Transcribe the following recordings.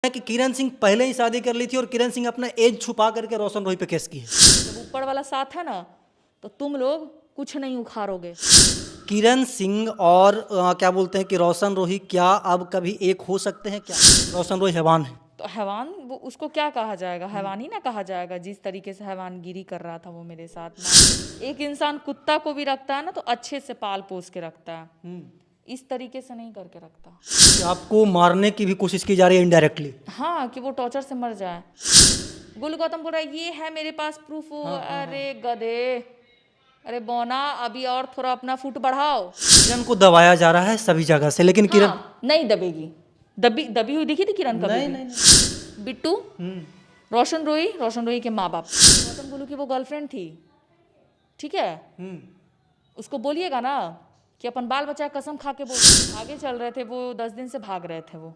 है कि किरण सिंह पहले ही शादी कर ली थी और किरण सिंह अपना एज छुपा करके रोशन रोही पे केस की है। जब ऊपर वाला साथ है ना तो तुम लोग कुछ नहीं उखाड़ोगे। किरण सिंह और क्या बोलते हैं कि रोशन रोही क्या अब कभी एक हो सकते हैं क्या? रोशन रोही हैवान है। तो हैवान वो उसको क्या कहा जाएगा? हैवान ही ना कहा जाएगा। जिस तरीके से हैवानगिरी कर रहा था वो मेरे साथ ना। एक इंसान कुत्ता को भी रखता है ना तो अच्छे से पाल पोस के रखता है, इस तरीके से नहीं करके रखता। कि आपको मारने की भी कोशिश की जा रही है इनडायरेक्टली। हाँ, कि वो टॉर्चर से मर जाए। गुल गौतम बोल रहा है ये है मेरे पास प्रूफ। अरे गधे, अरे बोना अभी और थोड़ा अपना फुट बढ़ाओ। किरण को दबाया जा रहा है सभी जगह से, लेकिन किरण हाँ, नहीं दबेगी। दबी दबी हुई दिखी थी किरण कभी नहीं भी? नहीं बिट्टू, रोशन रोही के माँ बाप, गौतम गुलू की वो गर्लफ्रेंड थी, ठीक है? उसको बोलिएगा ना कि अपन बाल बच्चा कसम खा के बोल। आगे चल रहे थे वो, 10 दिन से भाग रहे थे वो।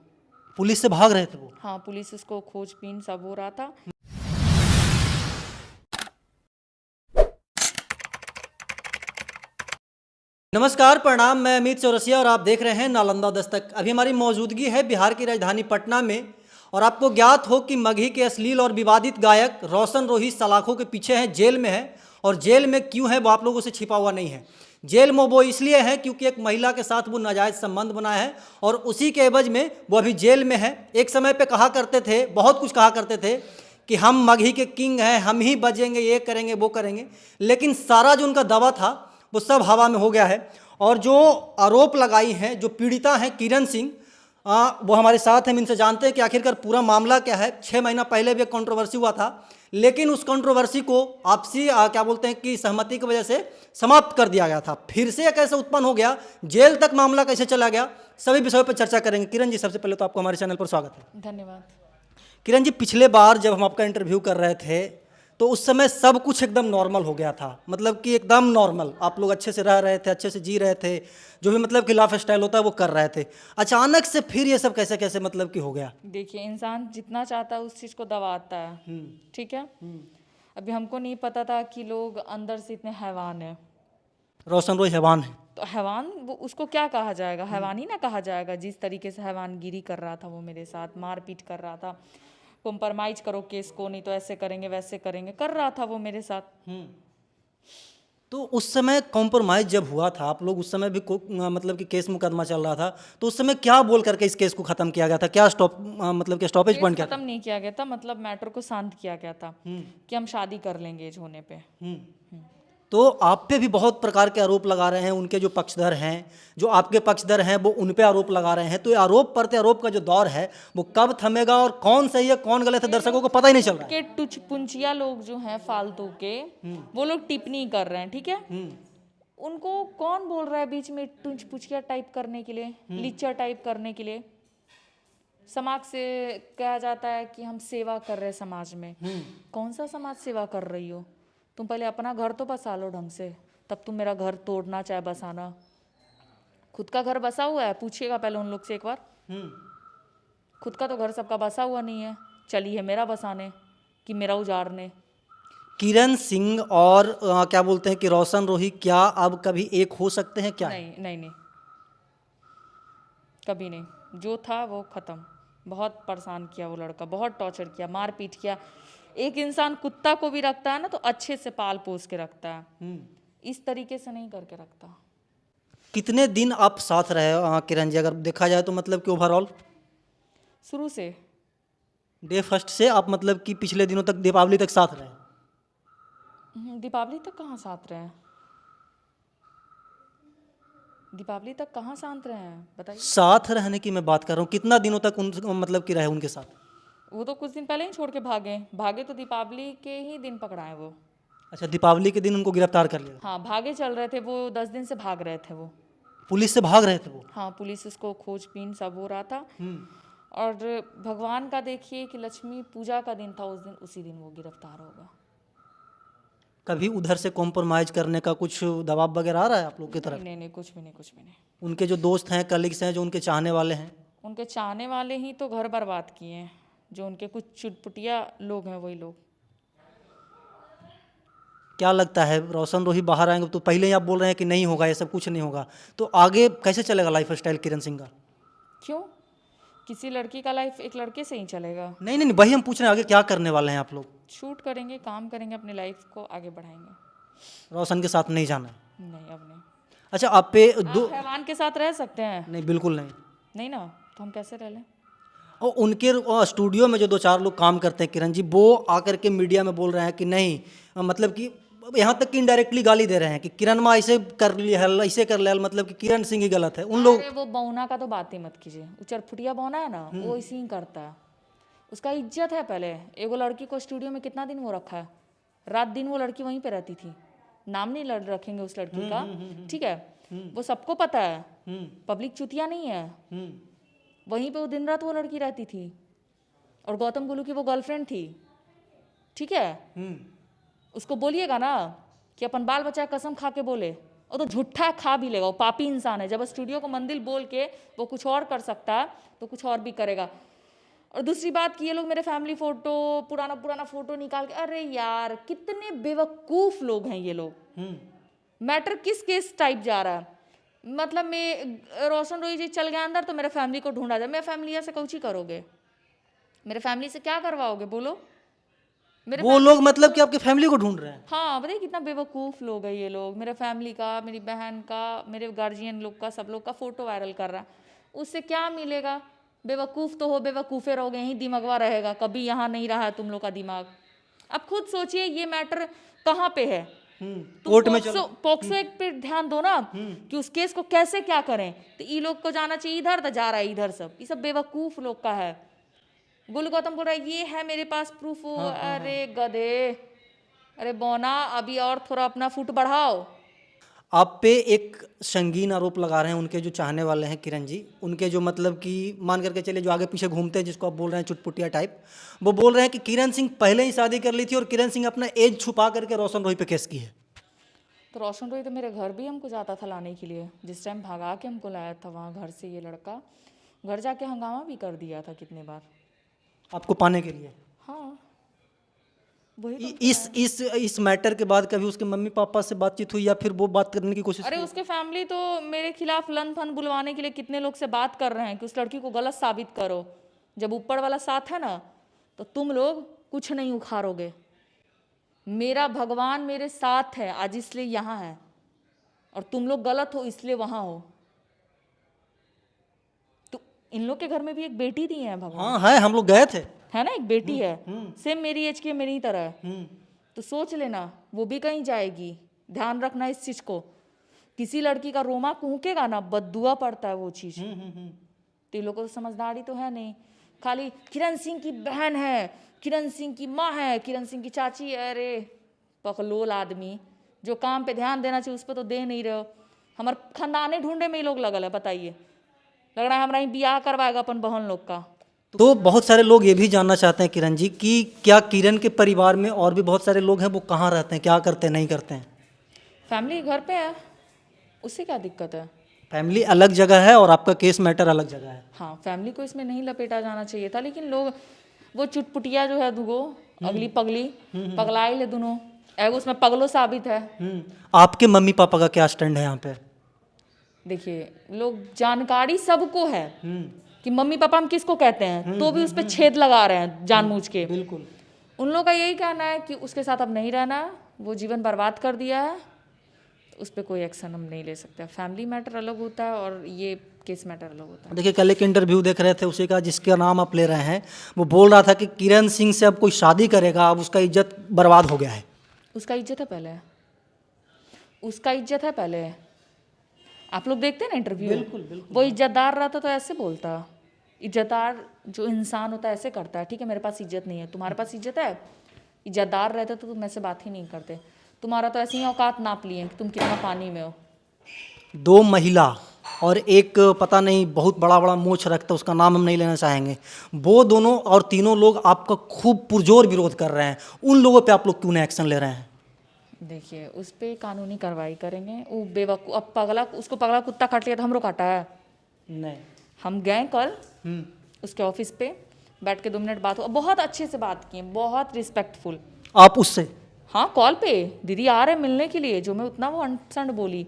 पुलिस से भाग रहे थे वो। हाँ, पुलिस उसको खोजबीन सब हो रहा था। नमस्कार, प्रणाम। मैं अमित चौरसिया और आप देख रहे हैं नालंदा दस्तक। अभी हमारी मौजूदगी है बिहार की राजधानी पटना में, और आपको ज्ञात हो कि मगही के अश्लील और विवादित गायक रोशन रोही सलाखों के पीछे हैं, जेल में है। और जेल में क्यों है वो आप लोगों से छिपा हुआ नहीं है। जेल में वो इसलिए है क्योंकि एक महिला के साथ वो नाजायज़ संबंध बनाया है और उसी के एवज में वो अभी जेल में है। एक समय पे कहा करते थे, बहुत कुछ कहा करते थे कि हम मगही के किंग हैं, हम ही बजेंगे, ये करेंगे वो करेंगे, लेकिन सारा जो उनका दावा था वो सब हवा में हो गया है। और जो आरोप लगाई हैं, जो पीड़िता हैं किरण सिंह, वो हमारे साथ हैं। हम इनसे जानते हैं कि आखिरकार पूरा मामला क्या है। 6 महीना पहले भी एक कंट्रोवर्सी हुआ था, लेकिन उस कंट्रोवर्सी को आपसी क्या बोलते हैं कि सहमति की वजह से समाप्त कर दिया गया था। फिर से कैसे उत्पन्न हो गया, जेल तक मामला कैसे चला गया, सभी विषयों पर चर्चा करेंगे। किरण जी, सबसे पहले तो आपको हमारे चैनल पर स्वागत है। धन्यवाद। किरण जी, पिछले बार जब हम आपका इंटरव्यू कर रहे थे तो उस समय सब कुछ एकदम नॉर्मल हो गया था, मतलब कि एकदम नॉर्मल, आप लोग अच्छे से रह रहे थे, अच्छे से जी रहे थे, जो भी मतलब कि लाइफ स्टाइल होता है वो कर रहे थे। अचानक से फिर ये सब कैसे कैसे मतलब कि हो गया? देखिए, इंसान जितना चाहता है उस चीज़ को दबाता है, ठीक है? अभी हमको नहीं पता था कि लोग अंदर से इतने हैवान हैं। रोशन रोही हैवान है। तो हैवान वो उसको क्या कहा जाएगा? हैवान ही ना कहा जाएगा। जिस तरीके से हैवानगिरी कर रहा था वो मेरे साथ, मारपीट कर रहा था, कॉम्प्रोमाइज करो केस को, नहीं तो ऐसे करेंगे वैसे करेंगे, कर रहा था वो मेरे साथ। तो उस समय कॉम्प्रोमाइज़ जब हुआ था, आप लोग उस समय भी मतलब कि केस मुकदमा चल रहा था, तो उस समय क्या बोल करके इस केस को ख़त्म किया गया था? क्या मतलब कि स्टॉपेज पॉइंट क्या था? खत्म नहीं किया गया था, मतलब मैटर को शांत किया गया था कि हम शादी कर लेंगे एज होने पे। तो आप पे भी बहुत प्रकार के आरोप लगा रहे हैं, उनके जो पक्षधर हैं, जो आपके पक्षधर हैं, वो उन पे आरोप लगा रहे हैं। तो ये आरोप प्रत्यारोप का जो दौर है वो कब थमेगा और कौन सही है कौन गलत है, दर्शकों को पता ही नहीं चल रहा है। के टुच पुंचिया लोग जो हैं फालतू के, वो लोग टिप्पणी कर रहे हैं, ठीक है? उनको कौन बोल रहा है बीच में टुच पुचिया टाइप करने के लिए, लीचा टाइप करने के लिए? समाज से कहा जाता है कि हम सेवा कर रहे हैं समाज में। कौन सा समाज सेवा कर रही हो तुम? पहले अपना घर तो बसा लो ढंग से, तब तुम मेरा घर तोड़ना चाहे बसाना। खुद का घर बसा हुआ है? पूछिएगा पहले उन लोग से एक बार। खुद का तो घर सबका बसा हुआ नहीं है, चली है मेरा बसाने कि मेरा उजाड़ने। किरण सिंह और क्या बोलते हैं कि रोशन रोही क्या अब कभी एक हो सकते हैं क्या? नहीं नहीं नहीं, कभी नहीं। जो था वो खत्म। बहुत परेशान किया वो लड़का, बहुत टॉर्चर किया, मारपीट किया। एक इंसान कुत्ता को भी रखता है ना तो अच्छे से पाल पोस के रखता है, इस तरीके से नहीं करके रखता। कितने दिन आप साथ रहे किरण जी, अगर देखा जाए तो मतलब कि ओवरऑल शुरू से डे फर्स्ट से आप मतलब कि पिछले दिनों तक, दीपावली तक साथ रहे? दीपावली तक कहाँ साथ रहे हैं? दीपावली तक कहाँ शांत रहे हैं बताइए? साथ रहने की मैं बात कर रहा हूँ, कितना दिनों तक उन मतलब कि रहे उनके साथ? वो तो कुछ दिन पहले ही छोड़ के भागे। भागे तो दीपावली के ही दिन पकड़ाए वो। अच्छा, दीपावली के दिन उनको गिरफ्तार कर लिया? हाँ, भागे चल रहे थे वो, 10 दिन से भाग रहे थे वो। पुलिस से भाग रहे थे वो? हाँ, पुलिस उसको खोजबीन सब हो रहा था। और भगवान का देखिए कि लक्ष्मी पूजा का दिन था उस दिन, उसी दिन वो गिरफ्तार होगा। कभी उधर से कॉम्प्रोमाइज़ करने का कुछ दबाव वगैरह आ रहा है आप लोग की तरफ? नहीं नहीं, कुछ भी नहीं, कुछ भी नहीं। उनके जो दोस्त हैं, कलीग्स हैं, जो उनके चाहने वाले हैं? उनके चाहने वाले ही तो घर बर्बाद किए हैं, जो उनके कुछ चुटपुटिया लोग हैं वही लोग। क्या लगता है रोशन रोही बाहर आएंगे तो, पहले ही आप बोल रहे हैं कि नहीं होगा, ये सब कुछ नहीं होगा, तो आगे कैसे चलेगा लाइफ स्टाइल किरण सिंह का? क्यों? किसी लड़की का लाइफ एक लड़के से ही चलेगा। नहीं नहीं नहीं, वही हम पूछ रहे हैं, आगे क्या करने वाले हैं आप लोग? शूट करेंगे, काम करेंगे, अपनी लाइफ को आगे बढ़ाएंगे। रोशन के साथ नहीं जाना है? नहीं, अब नहीं। अच्छा, आप पे दो? आप हैवान के साथ रह सकते हैं? नहीं, बिल्कुल नहीं। नहीं ना, तो हम कैसे रह लें? और उनके स्टूडियो में जो 2-4 लोग काम करते हैं किरण जी, वो आकर के मीडिया में बोल रहे हैं कि नहीं, मतलब कि यहाँ तक कि इनडायरेक्टली गाली दे रहे हैं कि किरण माँ ऐसे कर ली हल, ऐसे कर ले, मतलब कि किरण सिंह ही गलत है। उन लोग अरे वो बौना का तो बात ही मत कीजिए। वो चरफुटिया बौना है ना, वो इसी ही करता है। उसका इज्जत है। पहले एगो लड़की को स्टूडियो में कितना दिन वो रखा है, रात दिन वो लड़की वहीं पे रहती थी। नाम नहीं रखेंगे उस लड़की का, ठीक है, वो सबको पता है, पब्लिक चुतिया नहीं है। वहीं पे वो दिन रात वो लड़की रहती थी, और गौतम गुलू की वो गर्लफ्रेंड थी, ठीक है। उसको बोलिएगा ना कि अपन बाल बच्चा कसम खा के बोले, वो तो झूठा खा भी लेगा, वो पापी इंसान है। जब स्टूडियो को मंदिर बोल के वो कुछ और कर सकता है तो कुछ और भी करेगा। और दूसरी बात कि ये लोग मेरे फैमिली फोटो, पुराना पुराना फोटो निकाल के, अरे यार कितने बेवकूफ लोग हैं ये लोग। मैटर किस केस टाइप जा रहा है, मतलब मैं रोशन रोई जी चल गया अंदर तो मेरे फैमिली को ढूंढा जाए। मेरे फैमिली से कौची करोगे? मेरे फैमिली से क्या करवाओगे बोलो? वो लोग मतलब कि आपके फैमिली को ढूंढ रहे हैं। हाँ, बताइए कितना बेवकूफ़ लोग है ये लोग। मेरे फैमिली का, मेरी बहन का, मेरे गार्जियन लोग का, सब लोग का फ़ोटो वायरल कर रहा है। उससे क्या मिलेगा? बेवकूफ़ तो हो, बेवकूफ़े रहोगे, यहीं दिमागवा रहेगा, कभी यहाँ नहीं रहा है तुम लोग का दिमाग। अब खुद सोचिए ये मैटर कहाँ पे है। कोर्ट में पोक्सो एक्ट पे ध्यान दो ना कि उस केस को कैसे क्या करें। तो ये लोग को जाना चाहिए इधर, तो जा रहा है इधर। सब ये सब बेवकूफ़ लोग का है। गुल गौतम बोल रहा है ये है मेरे पास प्रूफ हो। अरे गधे, अरे बोना, अभी और थोड़ा अपना फुट बढ़ाओ। आप पे एक संगीन आरोप लगा रहे हैं उनके जो चाहने वाले हैं किरण जी, उनके जो मतलब कि मान करके चले जो आगे पीछे घूमते हैं, जिसको आप बोल रहे हैं चुटपुटिया टाइप, वो बोल रहे हैं कि किरण सिंह पहले ही शादी कर ली थी और किरण सिंह अपना एज छुपा करके रोशन रोही पे केस की है। तो रोशन रोही तो मेरे घर भी हमको जाता था लाने के लिए, जिस टाइम भगा के हमको लाया था वहाँ घर से। ये लड़का घर जाके हंगामा भी कर दिया था कितने बार आपको पाने के लिए। हाँ, वही तो। इस मैटर के बाद कभी उसके मम्मी पापा से बातचीत हुई या फिर वो बात करने की कोशिश अरे उसके फैमिली तो मेरे खिलाफ लन फन बुलवाने के लिए कितने लोग से बात कर रहे हैं कि उस लड़की को गलत साबित करो। जब ऊपर वाला साथ है ना तो तुम लोग कुछ नहीं उखाड़ोगे। मेरा भगवान मेरे साथ है, आज इसलिए यहाँ है, और तुम लोग गलत हो इसलिए वहाँ हो। तो इन लोग के घर में भी एक बेटी दी है भगवान। हाँ है, हम लोग गए थे, है ना, एक बेटी है, सेम मेरी एज की, मेरी ही तरह है। तो सोच लेना वो भी कहीं जाएगी। ध्यान रखना इस चीज को। किसी लड़की का रोमा कूकेगा ना, बद्दुआ पड़ता है वो चीज। तो इन लोगों को समझदारी तो है नहीं, खाली किरण सिंह की बहन है, किरण सिंह की माँ है, किरण सिंह की चाची है। अरे पकलोल आदमी, जो काम पे ध्यान देना चाहिए उस पर तो दे नहीं रहे हो। हमारे खानदाने ढूंढे में ही लोग लगल है। बताइए, लग रहा है हमारा ही ब्याह करवाएगा अपन बहन लोग का। तो बहुत सारे लोग ये भी जानना चाहते हैं किरण जी कि क्या किरण के परिवार में और भी बहुत सारे लोग हैं, वो कहाँ रहते हैं, क्या करते हैं, नहीं करते हैं? फैमिली घर पे है, उससे क्या दिक्कत है? फैमिली अलग जगह है और आपका केस मैटर अलग जगह है। हाँ, फैमिली को इसमें नहीं लपेटा जाना चाहिए था, लेकिन लोग वो चुटपुटिया जो है दुगो अगली पगली पगलाई ले दोनों, एगो उसमें पगलो साबित है। आपके मम्मी पापा का क्या स्टैंड है यहाँ पे? देखिए, लोग जानकारी सबको है कि मम्मी पापा हम किसको कहते हैं, तो भी उस पर छेद लगा रहे हैं जानबूझ के। बिल्कुल। उन लोगों का यही कहना है कि उसके साथ अब नहीं रहना है, वो जीवन बर्बाद कर दिया है, तो उस पर कोई एक्शन हम नहीं ले सकते। फैमिली मैटर अलग होता है और ये केस मैटर अलग होता है। देखिए, कल एक इंटरव्यू देख रहे थे, उसी का जिसका नाम आप ले रहे हैं, वो बोल रहा था कि किरण सिंह से अब कोई शादी करेगा, अब उसका इज्जत बर्बाद हो गया है। उसका इज्जत है पहले, उसका इज्जत है पहले। आप लोग देखते हैं ना इंटरव्यू, बिल्कुल। वो इज्जतदार रहता तो ऐसे बोलता। इज्जतदार जो इंसान होता है ऐसे करता है, ठीक है मेरे पास इज्जत नहीं है, तुम्हारे पास इज्जत है। इज्जतदार रहते तो तुम ऐसे बात ही नहीं करते। तुम्हारा तो ऐसे ही औकात नाप लिए कि तुम कितना पानी में हो। 2 महिला और एक पता नहीं बहुत बड़ा बड़ा मोछ रखता, उसका नाम हम नहीं लेना चाहेंगे, वो दोनों और तीनों लोग आपका खूब पुरजोर विरोध कर रहे हैं। उन लोगों पे आप लोग क्यों नहीं एक्शन ले रहे हैं? देखिए, उस पर कानूनी कार्रवाई करेंगे। वो बेवकूफ़, अब पगला, उसको पगला कुत्ता काट लिया तो हमरो काटा है? नहीं। हम गए कल उसके ऑफिस पे, बैठ के 2 मिनट बात हुआ, बहुत अच्छे से बात किए, बहुत रिस्पेक्टफुल। आप उससे? हाँ, कॉल पे दीदी आ रहे मिलने के लिए, जो मैं उतना वो अनसंड बोली।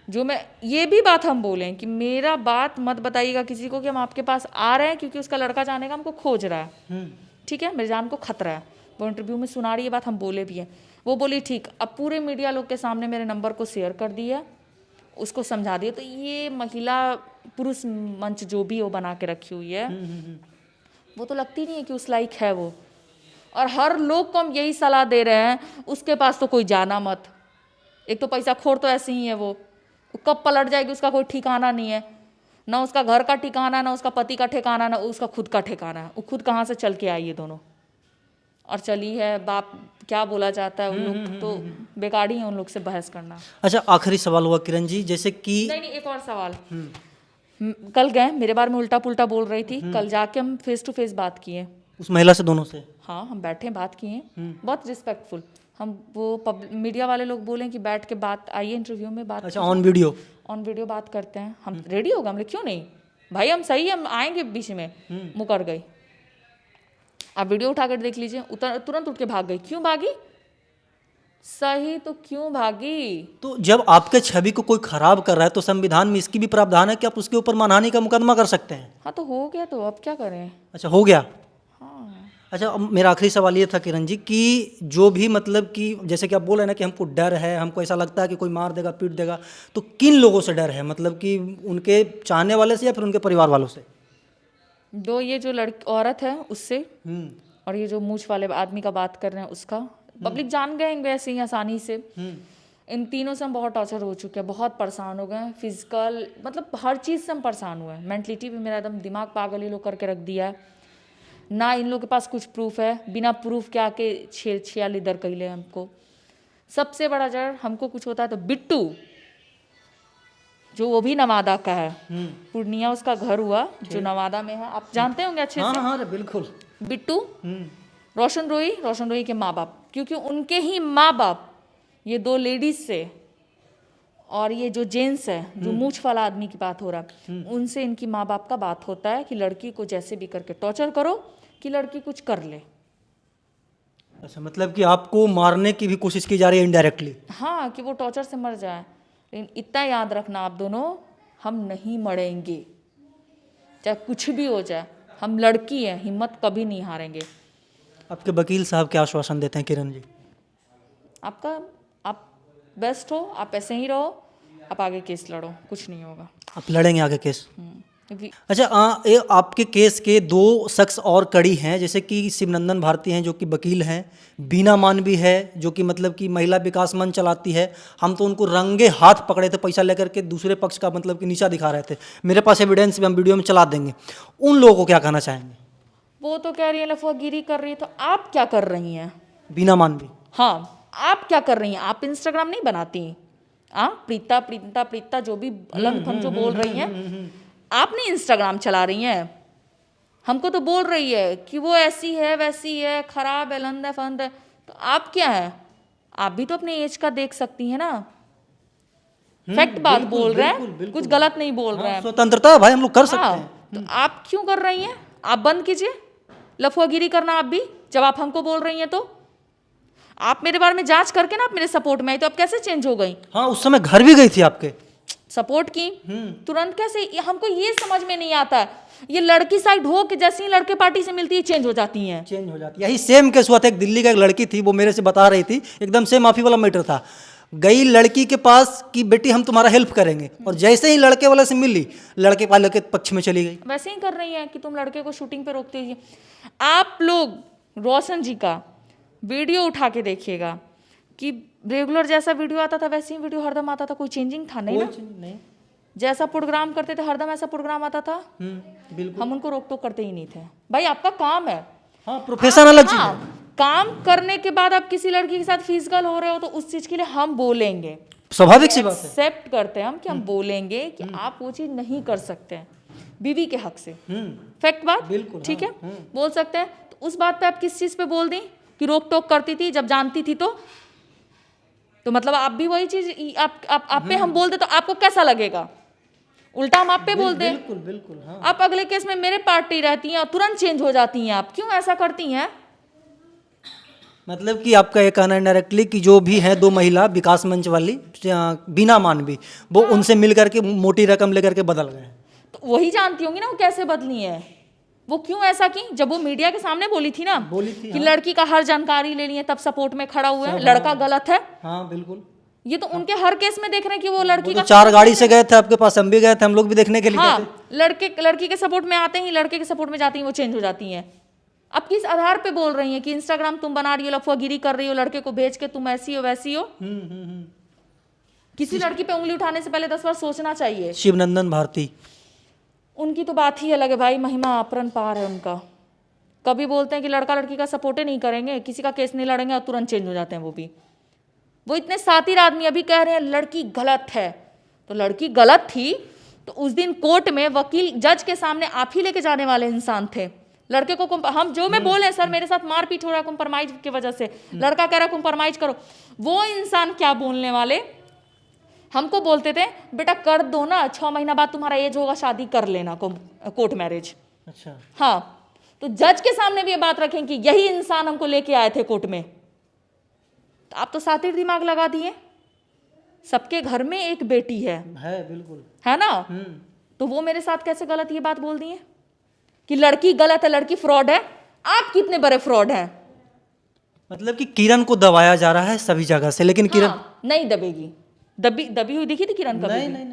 जो मैं ये भी बात हम बोलें कि मेरा बात मत बताइएगा किसी को कि हम आपके पास आ रहे हैं क्योंकि उसका लड़का जाने का हमको खोज रहा है, ठीक है, मेरी जान को खतरा है। वो इंटरव्यू में सुना रही है बात, हम बोले भी हैं। वो बोली ठीक, अब पूरे मीडिया लोग के सामने मेरे नंबर को शेयर कर दिया, उसको समझा दिया। तो ये महिला पुरुष मंच जो भी वो बना के रखी हुई है, वो तो लगती नहीं है कि उस लायक है वो। और हर लोग को हम यही सलाह दे रहे हैं, उसके पास तो कोई जाना मत। एक तो पैसा खोर तो ऐसे ही है, वो कब पलट जाएगी उसका कोई ठिकाना नहीं है, ना उसका घर का ठिकाना, ना उसका पति का ठिकाना, ना उसका खुद का ठिकाना है। वो खुद कहाँ से चल के आई ये दोनों, और चली है बाप, क्या बोला जाता है। उन लोग तो बेकार ही है उन लोग से बहस करना। अच्छा, आखिरी सवाल हुआ किरण जी, जैसे कि नहीं, एक और सवाल। कल गए, मेरे बारे में उल्टा पुल्टा बोल रही थी, कल जाके हम फेस टू फेस बात किए उस महिला से, दोनों से। हाँ, हम बैठे बात किए, बहुत रिस्पेक्टफुल। हम वो मीडिया वाले लोग बोले कि बैठ के बात, आइए इंटरव्यू में बात। अच्छा, ऑन वीडियो बात करते हैं हम। रेडी होगा? हमने क्यों नहीं भाई, हम सही, हम आएंगे बीच में। मुकर गई। आप वीडियो उठा कर देख लीजिए, तुरंत उठ के भाग गई। क्यों भागी? सही तो क्यों भागी? तो जब आपके छवि को कोई खराब कर रहा है तो संविधान में इसकी भी प्रावधान है कि आप उसके ऊपर मानहानि का मुकदमा कर सकते हैं। हाँ, तो हो गया, तो अब क्या करें। अच्छा, हो गया। हाँ। अच्छा, अब मेरा आखिरी सवाल ये था किरण जी कि जो भी मतलब कि जैसे कि आप बोल रहे हैं ना कि हमको डर है, हमको ऐसा लगता है कि कोई मार देगा, पीट देगा, तो किन लोगों से डर है? मतलब कि उनके चाहने वाले से या फिर उनके परिवार वालों से? दो, ये जो औरत है उससे, और ये जो मूछ वाले आदमी का बात कर रहे हैं उसका। पब्लिक जान गए वैसे ही आसानी से। इन तीनों से हम बहुत टॉर्चर हो चुके हैं, बहुत परेशान हो गए, फिजिकल मतलब हर चीज़ से हम परेशान हुए हैं। मेंटलिटी भी मेरा एकदम दिमाग पागल ही लोग करके रख दिया है। ना इन लोग के पास कुछ प्रूफ है, बिना प्रूफ के आके छियाली दर कैले हमको। सबसे बड़ा जड़ हमको कुछ होता है तो बिट्टू, जो वो भी नवादा का है, पूर्णिया उसका घर हुआ, जो नवादा में है, आप जानते होंगे अच्छे से। हाँ, बिल्कुल। बिट्टू, रोशन रोही के माँ बाप, क्योंकि उनके ही माँ बाप ये दो लेडीज से, और ये जो जेंट्स है, जो मूछ वाला आदमी की बात हो रहा है, उनसे इनकी माँ बाप का बात होता है कि लड़की को जैसे भी करके टॉर्चर करो कि लड़की कुछ कर ले। अच्छा, मतलब कि आपको मारने की भी कोशिश की जा रही है इनडायरेक्टली? हाँ, कि वो टॉर्चर से मर जाए। लेकिन इतना याद रखना आप दोनों, हम नहीं मरेंगे, चाहे कुछ भी हो जाए। हम लड़की हैं, हिम्मत कभी नहीं हारेंगे। आपके वकील साहब क्या आश्वासन देते हैं किरण जी? आप बेस्ट हो, आप ऐसे ही रहो, आप आगे केस लड़ो, कुछ नहीं होगा। आप लड़ेंगे आगे केस? अच्छा, ये आपके केस के दो शख्स और कड़ी हैं, जैसे कि शिवनंदन भारती हैं जो कि वकील हैं, बीना मानवी है जो कि मतलब कि महिला विकास मंच चलाती है। हम तो उनको रंगे हाथ पकड़े थे पैसा लेकर के, दूसरे पक्ष का मतलब कि नीचा दिखा रहे थे। मेरे पास एविडेंस भी, हम वीडियो में चला देंगे। उन लोगों को क्या कहना चाहेंगे? वो तो कह रही है लफागिरी कर रही है, तो आप क्या कर रही हैं? बीना मानवी। हाँ, आप क्या कर रही हैं? आप इंस्टाग्राम नहीं बनाती? प्रीता जो भी अलग थम जो बोल रही हैं, आप नहीं इंस्टाग्राम चला रही हैं। हमको तो बोल रही है कि वो ऐसी है, वैसी है, खराब है, लंद है, फंद है। तो आप क्या है? आप भी तो अपने एज का देख सकती हैं ना। फैक्ट बात बोल रहे हैं, कुछ गलत नहीं बोल रहे हैं। स्वतंत्रता भाई, हम लोग कर सकते हैं। तो आप क्यों कर रही हैं? आप बंद कीजिए लफुआगिरी करना। आप भी जब आप हमको बोल रही हैं तो आप मेरे बारे में जांच करके ना आप मेरे सपोर्ट में आई, तो आप कैसे चेंज हो गई? हाँ, उस समय घर भी गई थी आपके, सपोर्ट की तुरंत कैसे? हमको ये समझ में नहीं आता। ये लड़की साइड हो कि जैसे ही लड़के पार्टी से मिलती है चेंज हो जाती हैं। चेंज हो जाती है। यही सेम केस हुआ था। एक दिल्ली का एक लड़की थी, वो मेरे से बता रही थी, एकदम से माफी वाला मैटर था। गई लड़की के पास कि बेटी हम तुम्हारा हेल्प करेंगे, और जैसे ही लड़के वाले से मिली, लड़के वाले के पक्ष में चली गई। वैसे ही कर रही है कि तुम लड़के को शूटिंग पे रोकते ही। आप लोग रोशन जी का वीडियो उठा के देखिएगा कि रेगुलर जैसा वीडियो आता था वैसे ही वीडियो हरदम आता था, कोई चेंजिंग था नहीं ना। नहीं, जैसा प्रोग्राम करते थे हरदम ऐसा प्रोग्राम आता था। बिल्कुल। हम उनको रोक टोक करते ही नहीं थे। भाई आपका काम है। हाँ, प्रोफेशन अलग चीज है। काम करने के बाद आप किसी लड़की के साथ फिजिकल हो रहे हो तो उस चीज के लिए हम बोलेंगे, स्वाभाविक सी बात है। एक्सेप्ट करते हैं हम कि हम बोलेंगे कि आप वो चीज नहीं कर सकते हैं बीवी के हक से। फैक्ट बात, बिल्कुल, ठीक है, बोल सकते हैं। तो उस बात पे आप किस चीज पे बोल दी कि रोक टोक करती थी जब जानती थी? तो मतलब आप भी वही चीज आप पे हम बोलते तो आपको कैसा लगेगा? उल्टा हम आप पे बोलते हैं। बिल्कुल बिल्कुल। हाँ। आप अगले केस में मेरे पार्टी रहती हैं और तुरंत चेंज हो जाती हैं। आप क्यों ऐसा करती हैं? मतलब कि आपका ये कहना है डायरेक्टली कि जो भी है 2 महिला विकास मंच वाली बीना मानवी, वो उनसे मिल करके मोटी रकम लेकर के बदल गए हैं। तो वही जानती होंगी ना वो कैसे बदली है, वो क्यों ऐसा की। जब वो मीडिया के सामने बोली थी ना, बोली थी, कि लड़की का हर जानकारी लेनी है, तब सपोर्ट में खड़ा हुआ है, लड़का गलत है। हाँ बिल्कुल। ये तो उनके हर केस में देख रहे हैं कि वो लड़की वो का तो 4 गाड़ी से गए थे आपके पास, हम भी गए थे, हम लोग भी देखने के लिए गए थे। हाँ, लड़की के सपोर्ट में आते ही, लड़के के सपोर्ट में जाती हैं, वो चेंज हो जाती हैं। अब किस आधार पे बोल रही हैं कि इंस्टाग्राम तुम बना रही हो, लफुआगिरी कर रही हो, लड़के को भेज के तुम ऐसी हो वैसी हो। किसी लड़की पे उंगली उठाने से पहले 10 बार सोचना चाहिए। शिवनंदन भारती, उनकी तो बात ही अलग है भाई, महिमा अपरंपार है उनका। कभी बोलते हैं कि लड़का लड़की का सपोर्ट ही नहीं करेंगे, किसी का केस नहीं लड़ेंगे, और तुरंत चेंज हो जाते हैं वो इतने सातिर आदमी। अभी कह रहे हैं लड़की गलत है, तो लड़की गलत थी तो उस दिन कोर्ट में वकील जज के सामने आप ही लेके जाने वाले इंसान थे। लड़के को हम जो मैं बोले सर मेरे साथ मारपीट हो रहा है कॉम्प्रोमाइज की वजह से, लड़का कह रहा है कॉम्प्रोमाइज करो, वो इंसान क्या बोलने वाले। हमको बोलते थे बेटा कर दो ना, 6 महीना बाद तुम्हारा एज होगा, शादी कर लेना, कोर्ट मैरिज। अच्छा हाँ, तो जज के सामने भी ये बात रखें कि यही इंसान हमको लेके आए थे कोर्ट में। तो आप तो सातिर दिमाग लगा दिए। सबके घर में एक बेटी है बिल्कुल, है ना। तो वो मेरे साथ कैसे गलत ये बात बोल दी है कि लड़की गलत है, लड़की फ्रॉड है। आप कितने बड़े फ्रॉड हैं। मतलब कि किरण को दबाया जा रहा है सभी जगह से, लेकिन किरण नहीं दबेगी। दबी हुई दिखी थी किरण कभी? नहीं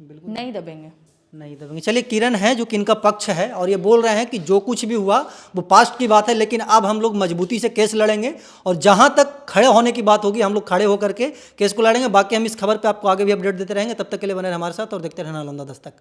बिल्कुल नहीं दबेंगे, नहीं दबेंगे। चलिए, किरण है जो कि इनका पक्ष है और ये बोल रहे हैं कि जो कुछ भी हुआ वो पास्ट की बात है, लेकिन अब हम लोग मजबूती से केस लड़ेंगे और जहां तक खड़े होने की बात होगी हम लोग खड़े होकर के केस को लड़ेंगे। बाकी हम इस खबर पे आपको आगे भी अपडेट देते रहेंगे। तब तक के लिए बने रहे हमारे साथ और देखते रहना नालंदा दस्तक।